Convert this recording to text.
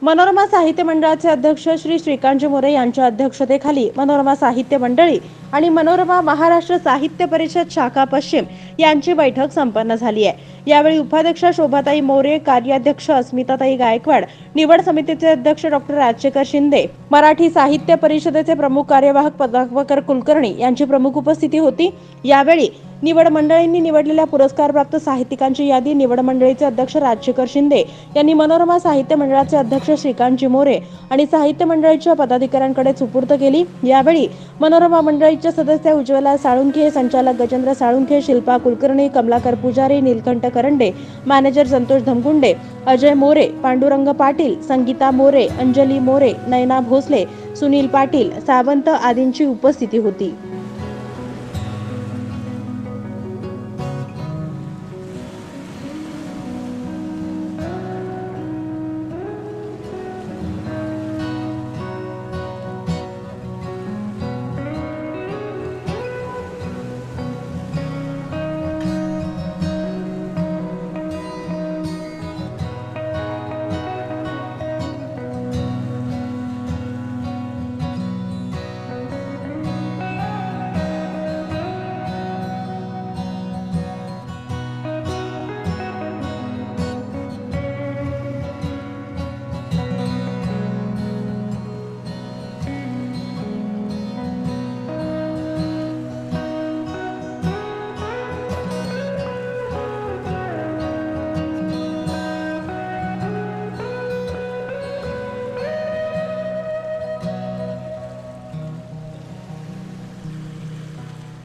मनोरमा साहित्य मंडळाचे अध्यक्ष श्री श्रीकांतजी मोरे यांच्या अध्यक्षतेखाली मनोरमा साहित्य मंडळी आणि मनोरमा महाराष्ट्र साहित्य परिषद शाखा पश्चिम यांची बैठक संपन्न झाली आहे। यावेळी उपाध्यक्ष शोभाताई मोरे, कार्याध्यक्ष अस्मिताताई गायकवाड, निवड समितीचे अध्यक्ष डॉक्टर राजशेखर शिंदे, मराठी साहित्य परिषदेचे प्रमुख कार्यवाहक पदाकर कुलकर्णी यांची प्रमुख उपस्थिती होती। यावेळी निवड मंडळींनी निवडलेल्या पुरस्कारप्राप्त साहित्यिकांची यादी निवड मंडळीचे अध्यक्ष राजशेखर शिंदे यांनी मनोरमा साहित्य मंडळाचे अध्यक्ष श्रीकांतजी मोरे आणि साहित्य मंडळीच्या पदाधिकाऱ्यांकडे सुपूर्द केली। यावेळी मनोरमा मंडळीच्या सदस्य उज्ज्वला साळुंखे, संचालक गजेंद्र साळुंखे, शिल्पा कुलकर्णी, कमलाकर पुजारी, नीलकंठ करंडे, मॅनेजर संतोष धमगुंडे, अजय मोरे, पांडुरंग पाटील, संगीता मोरे, अंजली मोरे, नयना भोसले, सुनील पाटील, सावंत आदींची उपस्थिती होती।